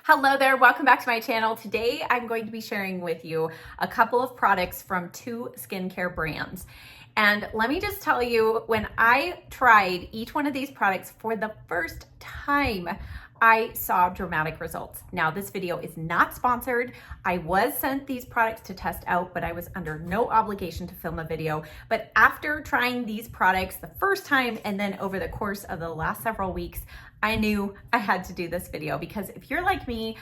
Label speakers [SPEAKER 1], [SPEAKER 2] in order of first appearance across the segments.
[SPEAKER 1] Hello there, welcome back to my channel. Today I'm going to be sharing with you a couple of products from two skincare brands. And let me just tell you, when I tried each one of these products for the first time, I saw dramatic results. Now, this video is not sponsored. I was sent these products to test out, but I was under no obligation to film a video. But after trying these products the first time and then over the course of the last several weeks, I knew I had to do this video because if you're like me,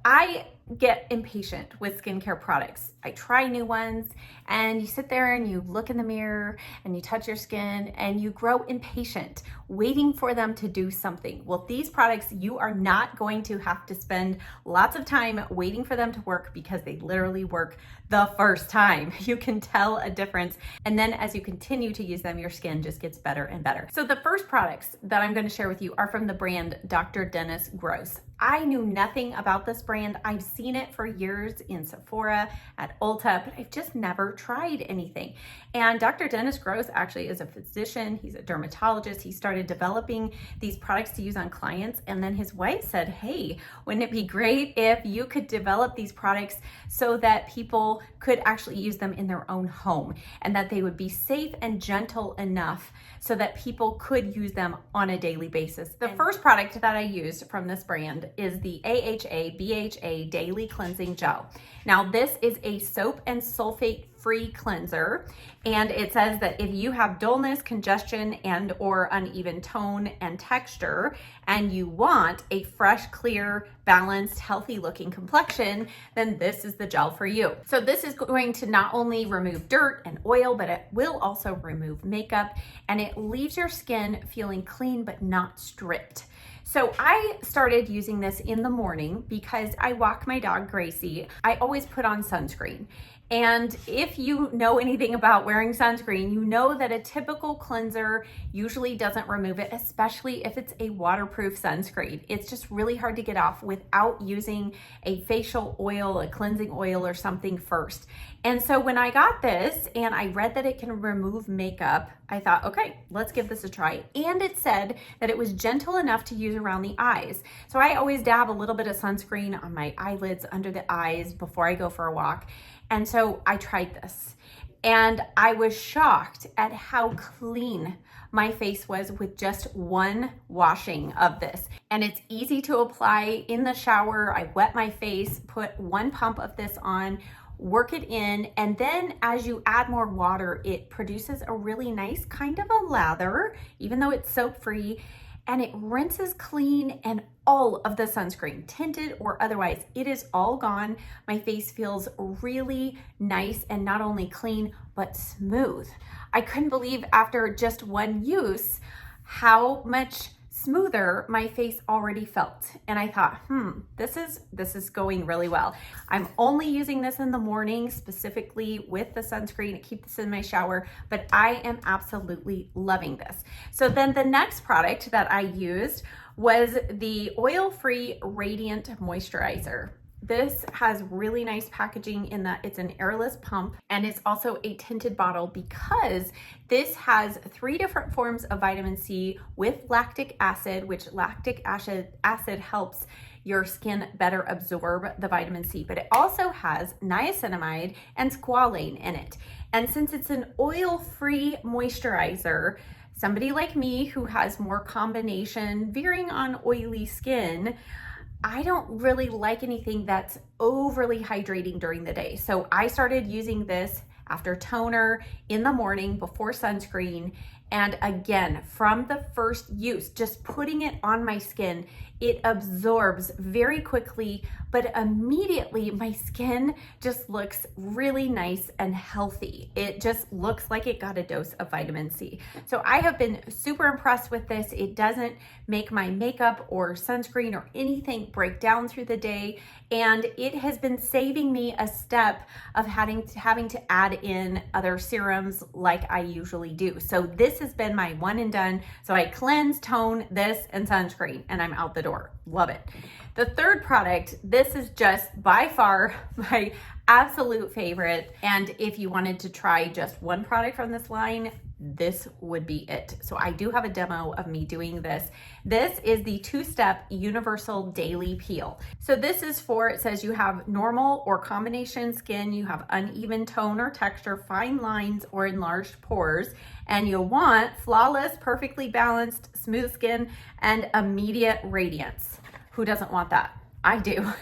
[SPEAKER 1] I get impatient with skincare products. I try new ones and you sit there and you look in the mirror and you touch your skin and you grow impatient, waiting for them to do something. Well, these products, you are not going to have to spend lots of time waiting for them to work because they literally work the first time. You can tell a difference. And then as you continue to use them, your skin just gets better and better. So the first products that I'm going to share with you are from the brand Dr. Dennis Gross. I knew nothing about this brand. I've seen it for years in Sephora, at Ulta, but I've just never tried anything. And Dr. Dennis Gross actually is a physician. He's a dermatologist. He started developing these products to use on clients. And then his wife said, hey, wouldn't it be great if you could develop these products so that people could actually use them in their own home and that they would be safe and gentle enough so that people could use them on a daily basis. The first product that I used from this brand is the AHA BHA Daily Cleansing Gel. Now, this is a soap and sulfate free cleanser, and it says that if you have dullness, congestion, and or uneven tone and texture, and you want a fresh, clear, balanced, healthy looking complexion, then this is the gel for you. So this is going to not only remove dirt and oil, but it will also remove makeup, and it leaves your skin feeling clean but not stripped. So I started using this in the morning because I walk my dog Gracie. I always put on sunscreen. And if you know anything about wearing sunscreen, you know that a typical cleanser usually doesn't remove it, especially if it's a waterproof sunscreen. It's just really hard to get off without using a facial oil, a cleansing oil or something first. And so when I got this and I read that it can remove makeup, I thought, okay, let's give this a try. And it said that it was gentle enough to use around the eyes. So I always dab a little bit of sunscreen on my eyelids, under the eyes before I go for a walk. And so I tried this and I was shocked at how clean my face was with just one washing of this. And it's easy to apply in the shower. I wet my face, put one pump of this on, work it in, and then as you add more water, it produces a really nice kind of a lather, even though it's soap free, and it rinses clean, and all of the sunscreen, tinted or otherwise, it is all gone. My face feels really nice and not only clean, but smooth. I couldn't believe after just one use how much smoother my face already felt. And I thought, this is going really well. I'm only using this in the morning, specifically with the sunscreen to keep this in my shower, but I am absolutely loving this. So then the next product that I used was the oil-free Radiant Moisturizer. This has really nice packaging in that it's an airless pump and it's also a tinted bottle because this has 3 different forms of vitamin C with lactic acid, which lactic acid helps your skin better absorb the vitamin C, but it also has niacinamide and squalane in it. And since it's an oil-free moisturizer, somebody like me who has more combination, veering on oily skin, I don't really like anything that's overly hydrating during the day. So I started using this after toner in the morning before sunscreen. And again, from the first use, just putting it on my skin, it absorbs very quickly, but immediately my skin just looks really nice and healthy. It just looks like it got a dose of vitamin C. So I have been super impressed with this. It doesn't make my makeup or sunscreen or anything break down through the day. And it has been saving me a step of having to add in other serums like I usually do. So this has been my one and done. So I cleanse, tone, this, and sunscreen, and I'm out the door. Love it. The third product, this is just by far my absolute favorite. And if you wanted to try just one product from this line, this would be it. So I do have a demo of me doing this. This is the 2-step universal daily peel. So this is for, it says you have normal or combination skin, you have uneven tone or texture, fine lines or enlarged pores, and you'll want flawless, perfectly balanced, smooth skin and immediate radiance. Who doesn't want that? I do.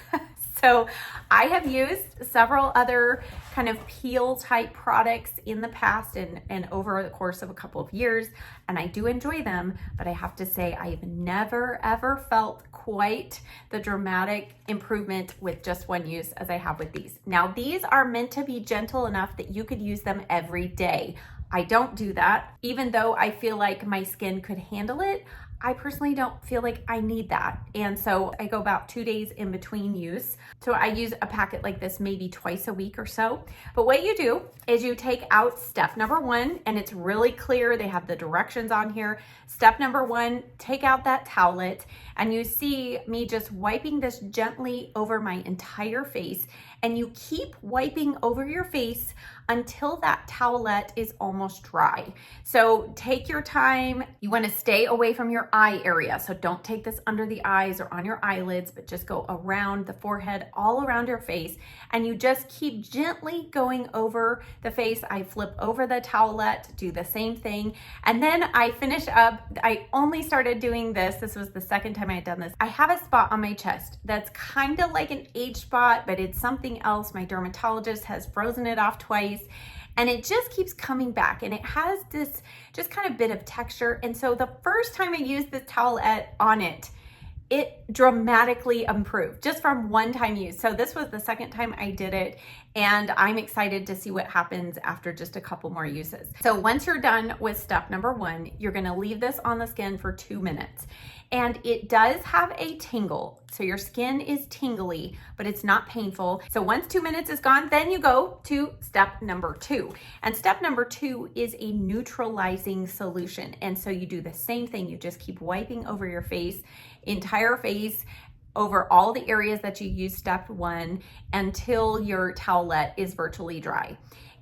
[SPEAKER 1] So I have used several other kind of peel type products in the past and over the course of a couple of years, and I do enjoy them, but I have to say I've never ever felt quite the dramatic improvement with just one use as I have with these. Now these are meant to be gentle enough that you could use them every day. I don't do that. Even though I feel like my skin could handle it, I personally don't feel like I need that. And so I go about 2 days in between use. So I use a packet like this maybe twice a week or so. But what you do is you take out step number 1, and it's really clear. They have the directions on here. Step number 1, take out that towelette, and you see me just wiping this gently over my entire face. And you keep wiping over your face until that towelette is almost dry. So take your time. You want to stay away from your eye area. So don't take this under the eyes or on your eyelids, but just go around the forehead, all around your face. And you just keep gently going over the face. I flip over the towelette, do the same thing. And then I finish up. I only started doing this. This was the second time I had done this. I have a spot on my chest that's kind of like an age spot, but it's something else. My dermatologist has frozen it off twice, and it just keeps coming back, and it has this just kind of bit of texture. And so the first time I used this towelette on it, it dramatically improved just from one time use. So this was the second time I did it, and I'm excited to see what happens after just a couple more uses. So once you're done with step number 1, you're gonna leave this on the skin for 2 minutes. And it does have a tingle. So your skin is tingly, but it's not painful. So once 2 minutes is gone, then you go to step number 2. And step number 2 is a neutralizing solution. And so you do the same thing. You just keep wiping over your face, entire face, over all the areas that you used step 1 until your towelette is virtually dry.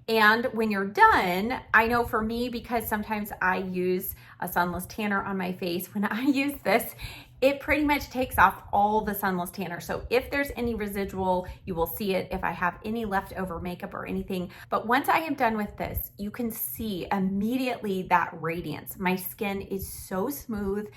[SPEAKER 1] And when you're done, I know for me, because sometimes I use a sunless tanner on my face, when I use this, it pretty much takes off all the sunless tanner. So if there's any residual, you will see it if I have any leftover makeup or anything. But once I am done with this, you can see immediately that radiance. My skin is so smooth,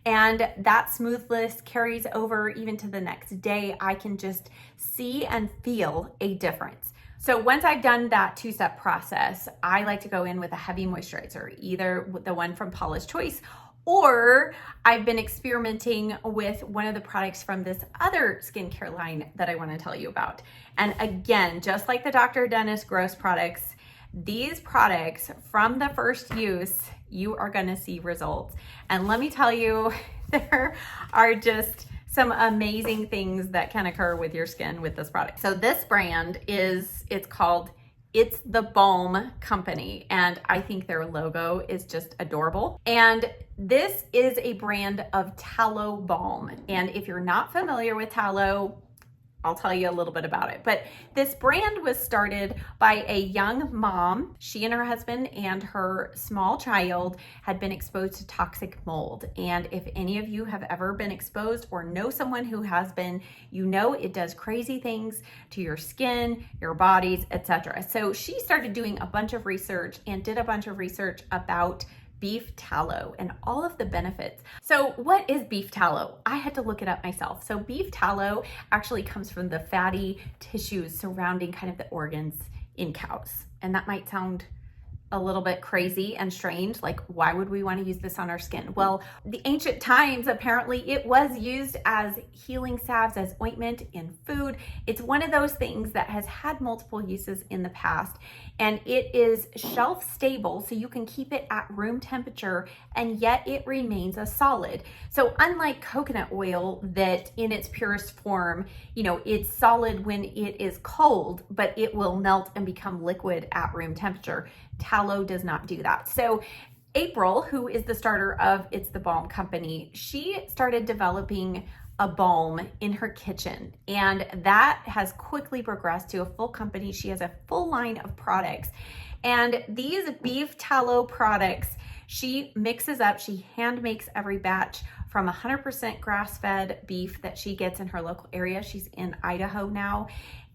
[SPEAKER 1] and that smoothness carries over even to the next day. I can just see and feel a difference. So once I've done that 2-step process, I like to go in with a heavy moisturizer, either the one from Paula's Choice, or I've been experimenting with one of the products from this other skincare line that I want to tell you about. And again, just like the Dr. Dennis Gross products, these products from the first use, you are going to see results. And let me tell you, there are just some amazing things that can occur with your skin with this product. So this brand it's called It's the Balm Company, and I think their logo is just adorable. And this is a brand of tallow balm. And if you're not familiar with tallow, I'll tell you a little bit about it. But this brand was started by a young mom. She and her husband and her small child had been exposed to toxic mold. And if any of you have ever been exposed or know someone who has been, you know it does crazy things to your skin, your bodies, etc. So she started doing a bunch of research and did a bunch of research about beef tallow and all of the benefits. So what is beef tallow? I had to look it up myself. So beef tallow actually comes from the fatty tissues surrounding kind of the organs in cows. And that might sound a little bit crazy and strange, like why would we want to use this on our skin? Well, the ancient times, apparently it was used as healing salves, as ointment in food. It's one of those things that has had multiple uses in the past, and it is shelf stable, so you can keep it at room temperature and yet it remains a solid. So unlike coconut oil that in its purest form, you know, it's solid when it is cold, but it will melt and become liquid at room temperature. Tallow does not do that. So April, who is the starter of It's the Balm Company, she started developing a balm in her kitchen, and that has quickly progressed to a full company. She has a full line of products, And these beef tallow products, she mixes up, she hand makes every batch from 100% grass-fed beef that she gets in her local area. She's in Idaho now.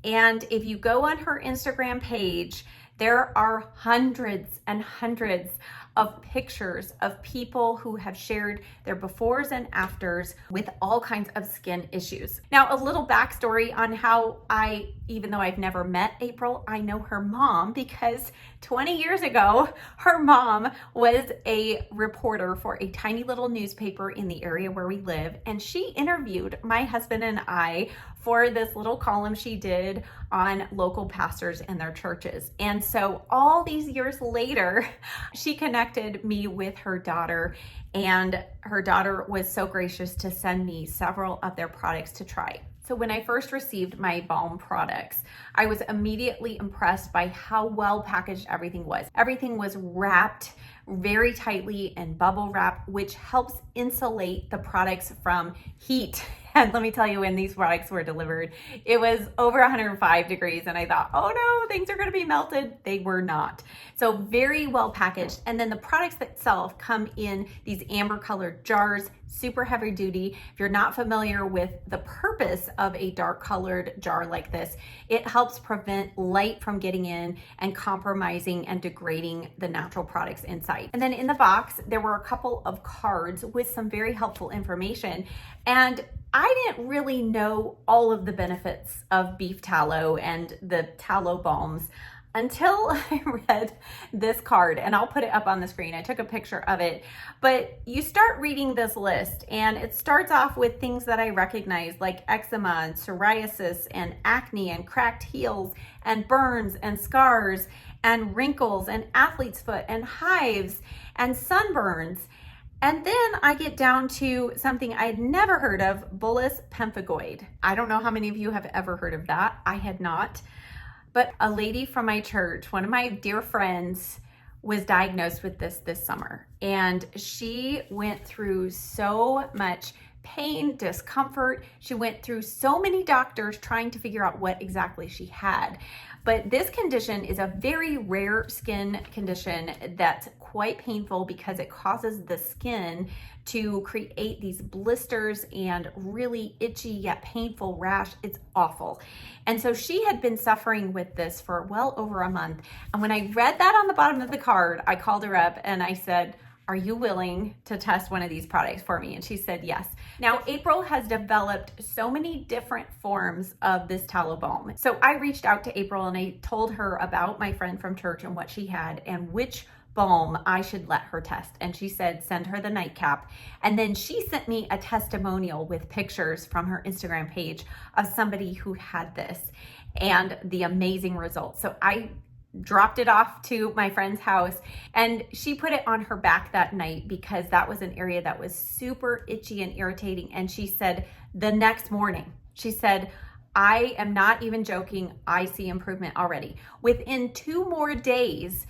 [SPEAKER 1] And if you go on her Instagram page, there are hundreds and hundreds of pictures of people who have shared their befores and afters with all kinds of skin issues. Now, a little backstory on how even though I've never met April, I know her mom because 20 years ago, her mom was a reporter for a tiny little newspaper in the area where we live. And she interviewed my husband and I for this little column she did on local pastors and their churches. And so all these years later, she connected me with her daughter, and her daughter was so gracious to send me several of their products to try. So when I first received my Balm products, I was immediately impressed by how well packaged everything was. Everything was wrapped very tightly in bubble wrap, which helps insulate the products from heat. And let me tell you, when these products were delivered, it was over 105 degrees. And I thought, oh no, things are gonna be melted. They were not. So very well packaged. And then the products itself come in these amber colored jars, super heavy duty. If you're not familiar with the purpose of a dark colored jar like this, it helps prevent light from getting in and compromising and degrading the natural products inside. And then in the box, there were a couple of cards with some very helpful information. And I didn't really know all of the benefits of beef tallow and the tallow balms until I read this card, and I'll put it up on the screen. I took a picture of it, but you start reading this list and it starts off with things that I recognize, like eczema and psoriasis and acne and cracked heels and burns and scars and wrinkles and athlete's foot and hives and sunburns. And then I get down to something I had never heard of, bullous pemphigoid. I don't know how many of you have ever heard of that. I had not. But a lady from my church, one of my dear friends, was diagnosed with this summer. And she went through so much pain, discomfort. She went through so many doctors trying to figure out what exactly she had. But this condition is a very rare skin condition that's quite painful because it causes the skin to create these blisters and really itchy yet painful rash. It's awful. And so she had been suffering with this for well over a month. And when I read that on the bottom of the card, I called her up and I said, are you willing to test one of these products for me? And she said yes. Now, April has developed so many different forms of this tallow balm. So I reached out to April and I told her about my friend from church and what she had and which balm I should let her test. And she said, send her the nightcap. And then she sent me a testimonial with pictures from her Instagram page of somebody who had this and the amazing results. So I dropped it off to my friend's house and she put it on her back that night because that was an area that was super itchy and irritating. And she said the next morning, she said, I am not even joking, I see improvement already. Within 2 more days,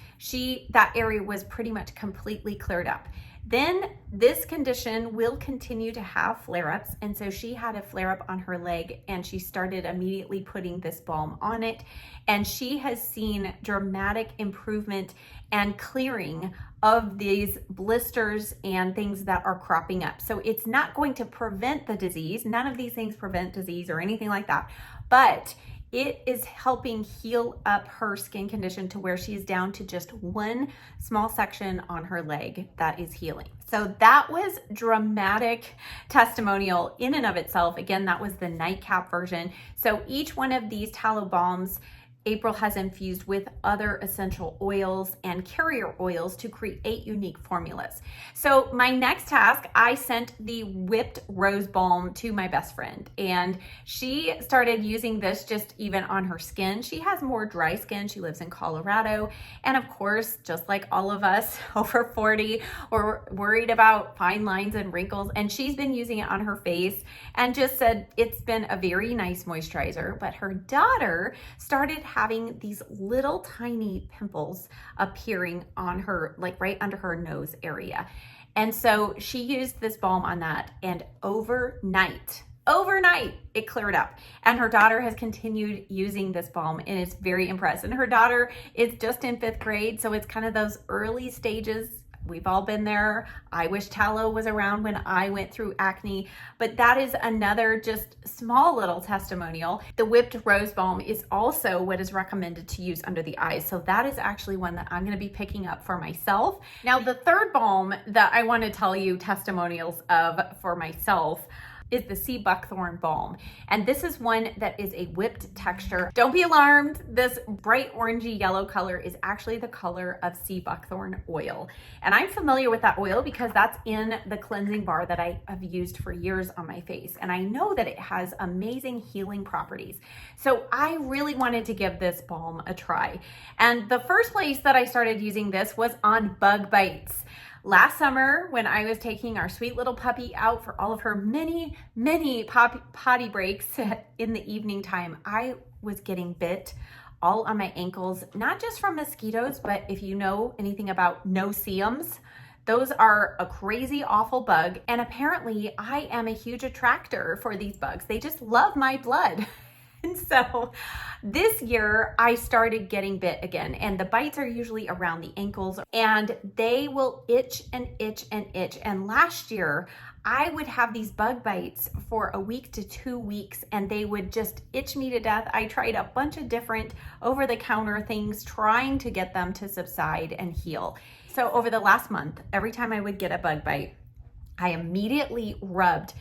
[SPEAKER 1] that area was pretty much completely cleared up. Then this condition will continue to have flare-ups. And so she had a flare-up on her leg and she started immediately putting this balm on it. And she has seen dramatic improvement and clearing of these blisters and things that are cropping up. So it's not going to prevent the disease. None of these things prevent disease or anything like that. But it is helping heal up her skin condition to where she is down to just one small section on her leg that is healing. So that was dramatic testimonial in and of itself. Again, that was the nightcap version. So each one of these tallow balms April has infused with other essential oils and carrier oils to create unique formulas. So my next task, I sent the whipped rose balm to my best friend and she started using this just even on her skin. She has more dry skin. She lives in Colorado. And of course, just like all of us over 40, we're worried about fine lines and wrinkles. And she's been using it on her face and just said it's been a very nice moisturizer. But her daughter started having these little tiny pimples appearing on her, like right under her nose area. And so she used this balm on that, and overnight overnight it cleared up. And her daughter has continued using this balm and is very impressed. And her daughter is just in 5th grade, so it's kind of those early stages. We've all been there. I wish tallow was around when I went through acne, but that is another just small little testimonial. The whipped rose balm is also what is recommended to use under the eyes. So that is actually one that I'm gonna be picking up for myself. Now, the third balm that I wanna tell you testimonials of for myself is the sea buckthorn balm. And this is one that is a whipped texture. Don't be alarmed. This bright orangey yellow color is actually the color of sea buckthorn oil. And I'm familiar with that oil because that's in the cleansing bar that I have used for years on my face. And I know that it has amazing healing properties. So I really wanted to give this balm a try. And the first place that I started using this was on bug bites. Last summer, when I was taking our sweet little puppy out for all of her many potty breaks in the evening time, I was getting bit all on my ankles, not just from mosquitoes, but if you know anything about no-see-ums, those are a crazy, awful bug. And apparently I am a huge attractor for these bugs. They just love my blood. And so this year I started getting bit again, and the bites are usually around the ankles and they will itch and itch and itch. And last year I would have these bug bites for a week to 2 weeks and they would just itch me to death. I tried a bunch of different over-the-counter things trying to get them to subside and heal. So over the last month, every time I would get a bug bite, I immediately rubbed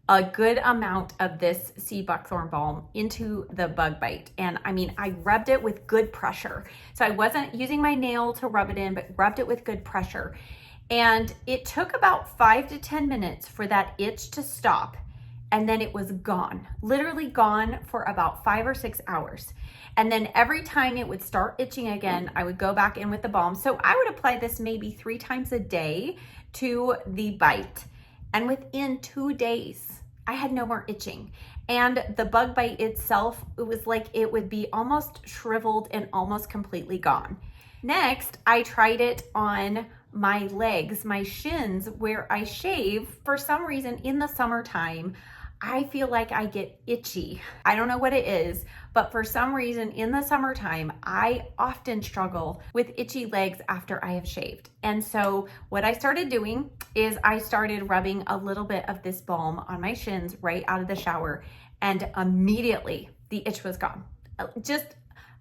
[SPEAKER 1] a good amount of this sea buckthorn balm into the bug bite. And I mean, I rubbed it with good pressure. So I wasn't using my nail to rub it in, but rubbed it with good pressure. And it took about 5 to 10 minutes for that itch to stop. And then it was gone, literally gone for about 5 or 6 hours. And then every time it would start itching again, I would go back in with the balm. So I would apply this maybe 3 times a day to the bite. And within 2 days, I had no more itching. And the bug bite itself, it was like it would be almost shriveled and almost completely gone. Next, I tried it on my legs, my shins, where I shave. For some reason in the summertime, I feel like I get itchy. I don't know what it is, but for some reason in the summertime, I often struggle with itchy legs after I have shaved. And so what I started doing is I started rubbing a little bit of this balm on my shins right out of the shower, and immediately the itch was gone. Just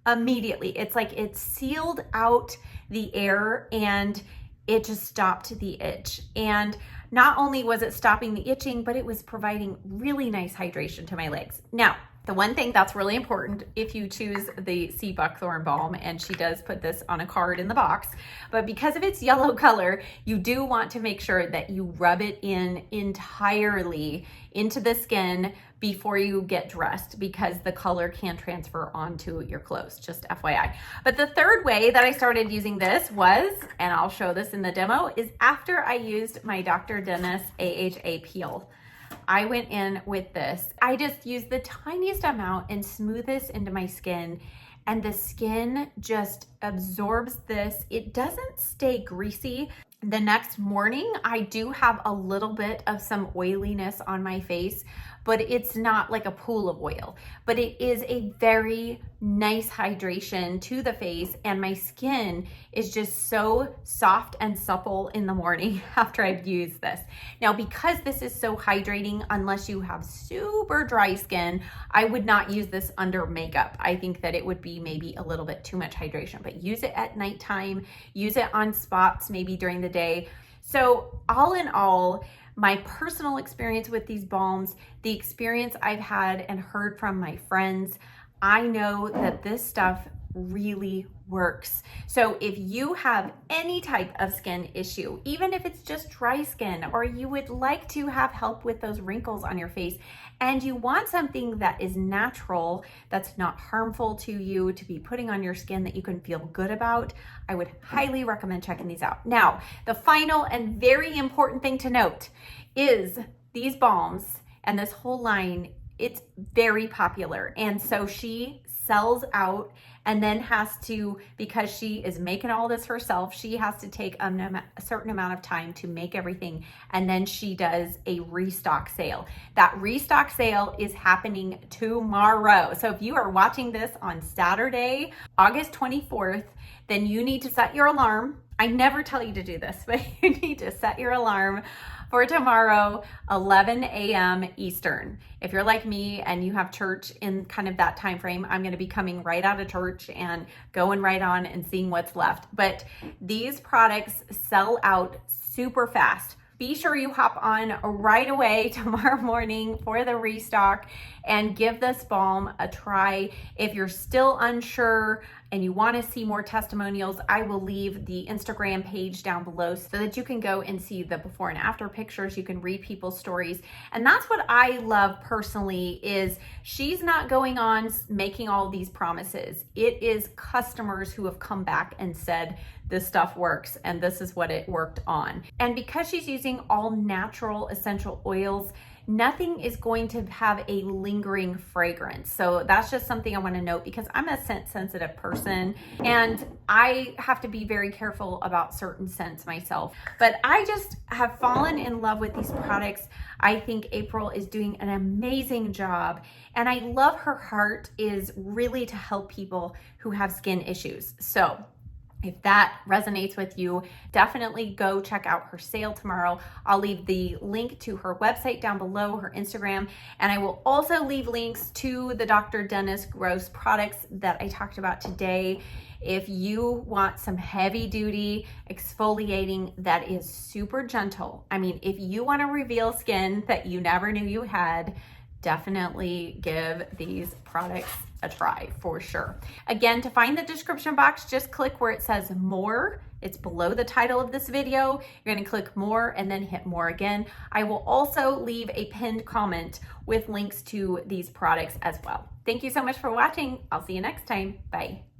[SPEAKER 1] immediately. It's like it sealed out the air and it just stopped the itch. And not only was it stopping the itching, but it was providing really nice hydration to my legs. Now, the one thing that's really important if you choose the sea buckthorn balm, and she does put this on a card in the box, but because of its yellow color, you do want to make sure that you rub it in entirely into the skin before you get dressed, because the color can transfer onto your clothes, just FYI. But the third way that I started using this was, and I'll show this in the demo, is after I used my Dr. Dennis AHA peel. I went in with this. I just used the tiniest amount and smooth this into my skin, and the skin just absorbs this. It doesn't stay greasy. The next morning, I do have a little bit of some oiliness on my face, but it's not like a pool of oil, but it is a very nice hydration to the face, and my skin is just so soft and supple in the morning after I've used this. Now, because this is so hydrating, unless you have super dry skin, I would not use this under makeup. I think that it would be maybe a little bit too much hydration, but use it at nighttime, use it on spots maybe during the day. So all in all, my personal experience with these balms, the experience I've had and heard from my friends, I know that this stuff really works. So if you have any type of skin issue, even if it's just dry skin, or you would like to have help with those wrinkles on your face, and you want something that is natural, that's not harmful to you, to be putting on your skin, that you can feel good about, I would highly recommend checking these out. Now, the final and very important thing to note is these balms and this whole line, it's very popular. And so she sells out and then has to, because she is making all this herself, she has to take a certain amount of time to make everything, and then she does a restock sale. That restock sale is happening tomorrow. So if you are watching this on Saturday, August 24th, then you need to set your alarm. I never tell you to do this, but you need to set your alarm for tomorrow, 11 a.m. Eastern. If you're like me and you have church in kind of that time frame, I'm going to be coming right out of church and going right on and seeing what's left. But these products sell out super fast. Be sure you hop on right away tomorrow morning for the restock and give this balm a try. If you're still unsure and you want to see more testimonials, I will leave the Instagram page down below so that you can go and see the before and after pictures. You can read people's stories. And that's what I love personally, is she's not going on making all these promises. It is customers who have come back and said, this stuff works and this is what it worked on. And because she's using all natural essential oils, nothing is going to have a lingering fragrance. So that's just something I want to note, because I'm a scent sensitive person and I have to be very careful about certain scents myself. But I just have fallen in love with these products. I think April is doing an amazing job, and I love her heart is really to help people who have skin issues. So if that resonates with you, definitely go check out her sale tomorrow. I'll leave the link to her website down below, her Instagram, and I will also leave links to the Dr. Dennis Gross products that I talked about today. If you want some heavy duty exfoliating that is super gentle, I mean, if you want to reveal skin that you never knew you had, definitely give these products a try for sure. Again, to find the description box, just click where it says more. It's below the title of this video. You're going to click more and then hit more again. I will also leave a pinned comment with links to these products as well. Thank you so much for watching. I'll see you next time. Bye.